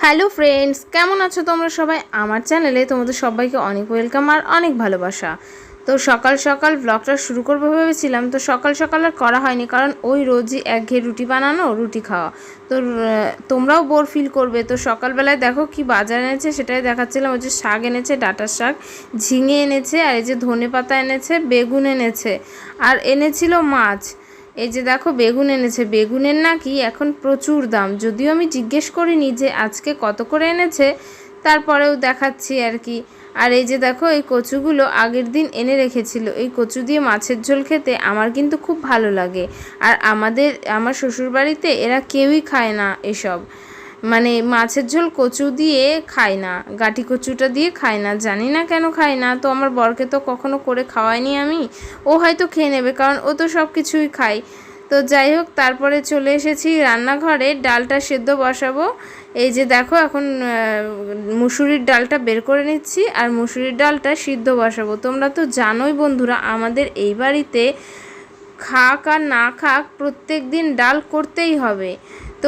Hello friends, কেমন আছো তোমরা সবাই? আমার চ্যানেলে তোমাদের সবাইকে অনেক ওয়েলকাম আর অনেক ভালোবাসা। তো সকাল সকাল ব্লগটা শুরু করবো ভেবেছিলাম, তো সকাল সকাল আর করা হয়নি, কারণ ওই রোজই একঘেয়ে রুটি বানানো, রুটি খাওয়া। তো তোমরাও বোর ফিল করবে। তো সকালবেলায় দেখো কি বাজার এনেছে সেটাই দেখাচ্ছিলাম। ওই যে শাক এনেছে, ডাঁটার শাক, ঝিঙে এনেছে, আর এই যে ধনে পাতা এনেছে, বেগুন এনেছে, আর এনেছিল মাছ। এই যে দেখো বেগুন এনেছে, বেগুনের নাকি এখন প্রচুর দাম, যদিও আমি জিজ্ঞেস করিনি যে আজকে কত করে এনেছে, তারপরেও দেখাচ্ছি আর কি। আর এই যে দেখো এই কচুগুলো আগের দিন এনে রেখেছিল, এই কচু দিয়ে মাছের ঝোল খেতে আমার কিন্তু খুব ভালো লাগে। আর আমার শ্বশুরবাড়িতে এরা কেউই খায় না এসব, মানে মাছের ঝোল কচু দিয়ে খায় না, গাঁটি কচুটা দিয়ে খায় না, জানি না কেন খায় না। তো আমার বরকে তো কখনো করে খাওয়াইনি আমি, ও হয়তো খেয়ে নেবে কারণ ও তো সব কিছুই খায়। তো যাই হোক, তারপরে চলে এসেছি রান্নাঘরে, ডালটা সেদ্ধ বসাবো। এই যে দেখো এখন মুসুরির ডালটা বের করে নিচ্ছি আর মুসুরির ডালটা সিদ্ধ বসাবো। তোমরা তো জানোই বন্ধুরা, আমাদের এই বাড়িতে খাক আর না খাক প্রত্যেক দিন ডাল করতেই হবে।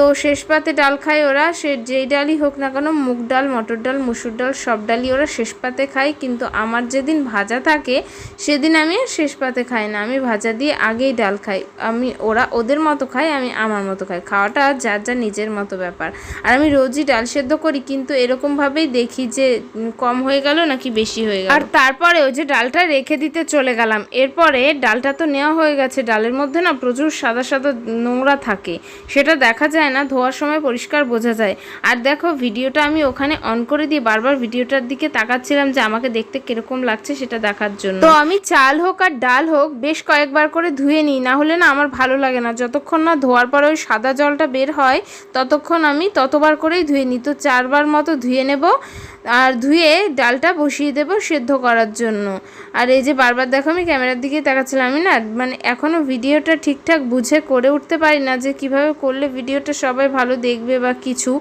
তো শেষ পাতে ডাল খায় ওরা, সে যেই ডালই হোক না কেন, মুগ ডাল, মটর ডাল, মুসুর ডাল, সব ডালই ওরা শেষ পাতে খায়। কিন্তু আমার যেদিন ভাজা থাকে সেদিন আমি শেষ পাতে খাই না, আমি ভাজা দিয়ে আগেই ডাল খাই। ওরা ওদের মতো খায়, আমি আমার মতো খাই, খাওয়াটা যার যার নিজের মতো ব্যাপার। আর আমি রোজই ডাল সেদ্ধ করি, কিন্তু এরকমভাবেই দেখি যে কম হয়ে গেল নাকি বেশি হয়ে গেল। আর তারপরে ওই যে ডালটা রেখে দিতে চলে গেলাম। এরপরে ডালটা তো নেওয়া হয়ে গেছে, ডালের মধ্যে না প্রচুর সাদা সাদা নোংরা থাকে, সেটা দেখা যায় না, ধোয়ার সময় পরিষ্কার বোঝা যায়। আর দেখো ভিডিওটা আমি ওখানে অন করে দিয়ে বারবার ভিডিওটার দিকে তাকাচ্ছিলাম যে আমাকে দেখতে কিরকম লাগছে সেটা দেখার জন্য। তো আমি চাল হোক আর ডাল হোক বেশ কয়েকবার করে ধুয়ে নিই, না হলে না আমার ভালো লাগে না, যতক্ষণ না ধোয়ার পরে ওই সাদা জলটা বের হয় ততক্ষণ আমি ততবার করেই ধুয়ে নিই। তো 4বার মতো ধুয়ে নেব, আর ধুয়ে ডালটা বসিয়ে দেব সেদ্ধ করার জন্য। আর এই যে বারবার দেখো আমি ক্যামেরার দিকে তাকাচ্ছিলাম, আমি না মানে এখনও ভিডিওটা ঠিকঠাক বুঝে করে উঠতে পারি না যে কিভাবে করলে ভিডিওটা সবাই ভালো দেখবে বা কিছু।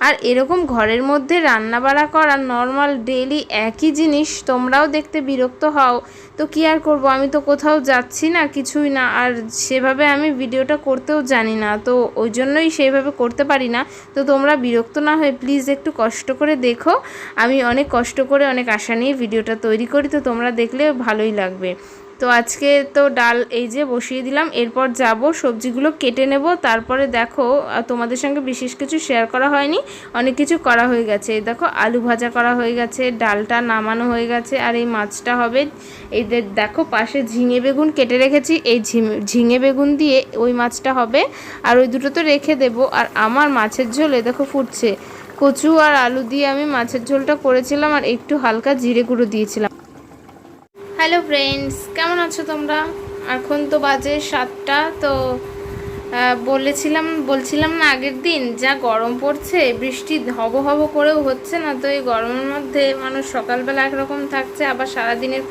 আর এরকম ঘরের মধ্যে রান্না বাড়া করা নর্মাল ডেইলি একই জিনিস তোমরাও দেখতে বিরক্ত হও, তো কী আর করবো, আমি তো কোথাও যাচ্ছি না, কিছুই না, আর সেভাবে আমি ভিডিওটা করতেও জানি না, তো ওই জন্যই সেইভাবে করতে পারি না। তো তোমরা বিরক্ত না হয়ে প্লিজ একটু কষ্ট করে দেখো, আমি অনেক কষ্ট করে অনেক আশা নিয়ে ভিডিওটা তৈরি করি, তো তোমরা দেখলে ভালোই লাগবে। তো আজকে তো ডাল এই যে বসিয়ে দিলাম, এরপর যাব সবজিগুলো কেটে নেব। তারপরে দেখো তোমাদের সঙ্গে বিশেষ কিছু শেয়ার করা হয়নি, অনেক কিছু করা হয়ে গেছে। এই দেখো আলু ভাজা করা হয়ে গেছে, ডালটা নামানো হয়ে গেছে, আর এই মাছটা হবে। এই দেখো পাশে ঝিঙে বেগুন কেটে রেখেছি, এই ঝিঙে বেগুন দিয়ে ওই মাছটা হবে, আর ওই দুটো তো রেখে দেব। আর আমার মাছের ঝোলে দেখো ফুটছে, কচু আর আলু দিয়ে আমি মাছের ঝোলটা করেছিলাম, আর একটু হালকা জিরে গুঁড়ো দিয়েছিলাম। হ্যালো ফ্রেন্ডস, কেমন আছো তোমরা? এখন তো বাজে 7টা। তো বলছিলাম না আগের দিন, যা গরম পড়ছে, বৃষ্টি হব হব করেও হচ্ছে না। তো এই গরমের মধ্যে মানুষ সকালবেলা একরকম থাকছে, আবার সারাদিনের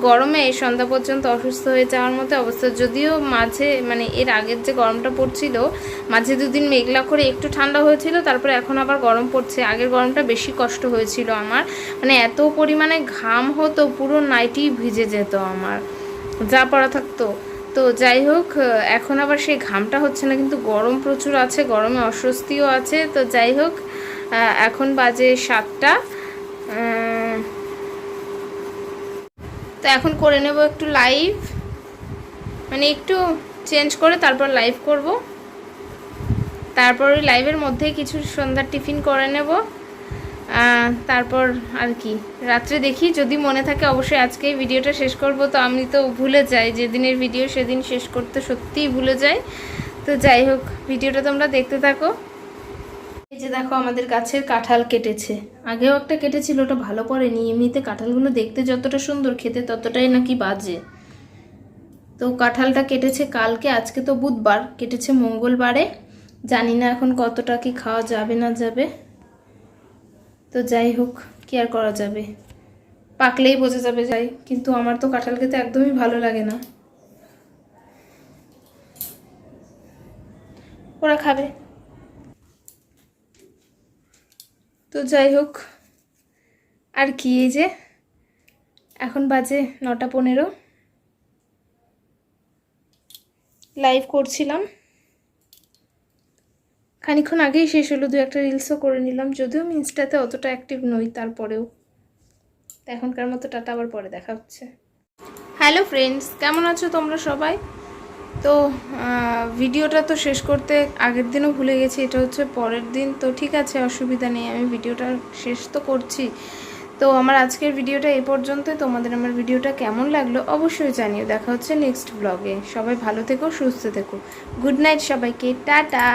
গরমে সন্ধ্যা পর্যন্ত অসুস্থ হয়ে যাওয়ার মতো অবস্থা। যদিও মাঝে মানে এর আগের যে গরমটা পড়ছিল, মাঝে 2 দিন মেঘলা করে একটু ঠান্ডা হয়েছিল, তারপরে এখন আবার গরম পড়ছে। আগের গরমটা বেশি কষ্ট হয়েছিল আমার, মানে এত পরিমাণে ঘাম হতো, পুরো নাইটি ভিজে যেত আমার, যা পড়া থাকতো। তো যাই হোক, এখন আবার সেই ঘামটা হচ্ছে না, কিন্তু গরম প্রচুর আছে, গরমে অস্বস্তিও আছে। তো যাই হোক, এখন বাজে 7টা। তো এখন করে নেব একটু লাইভ, মানে একটু চেঞ্জ করে তারপর লাইভ করব। তারপর ওই লাইভের মধ্যেই কিছু সন্ধ্যার টিফিন করে নেব, তারপর আর কি রাত্রে দেখি, যদি মনে থাকে অবশ্যই আজকেই ভিডিওটা শেষ করব। তো আমি তো ভুলে যাই, যেদিনের ভিডিও সেদিন শেষ করতে সত্যিই ভুলে যাই। তো যাই হোক, ভিডিওটা তোমরা দেখতে থাকো। এই যে দেখো আমাদের গাছের কাঁঠাল কেটেছে, আগেও একটা কেটেছিল, ওটা ভালো পড়েনি। এমনিতে কাঁঠালগুলো দেখতে যতটা সুন্দর, খেতে ততটাই নাকি বাজে। তো কাঁঠালটা কেটেছে কালকে, আজকে তো বুধবার, কেটেছে মঙ্গলবারে। জানি না এখন কতটা কি খাওয়া যাবে না যাবে। তো যাই হোক, কি আর করা যাবে, পাকলেই বোঝা যাবে। যাই, কিন্তু আমার তো কাঁঠাল খেতে একদমই ভালো লাগে না, ওরা খাবে। তো যাই হোক, আর কি, এই যে এখন বাজে 9টা 15, লাইভ করছিলাম, খানিকক্ষণ আগেই শেষ হলো, দু একটা রিলসও করে নিলাম, যদিও আমি ইনস্টাতে অতটা অ্যাক্টিভ নই, তারপরেও। তো এখনকার মতো টাটা, আবার পরে দেখা হচ্ছে। হ্যালো ফ্রেন্ডস, কেমন আছো তোমরা সবাই? তো ভিডিওটা তো শেষ করতে আগের দিনও ভুলে গেছি, এটা হচ্ছে পরের দিন। তো ঠিক আছে, অসুবিধা নেই, আমি ভিডিওটা শেষ তো করছি। তো আমার আজকের ভিডিওটা এই পর্যন্তই। তোমাদের আমার ভিডিওটা কেমন লাগলো অবশ্যই জানিও। দেখা হচ্ছে নেক্সট ব্লগে। সবাই ভালো থেকো, সুস্থ থেকো। গুড নাইট সবাইকে, টাটা।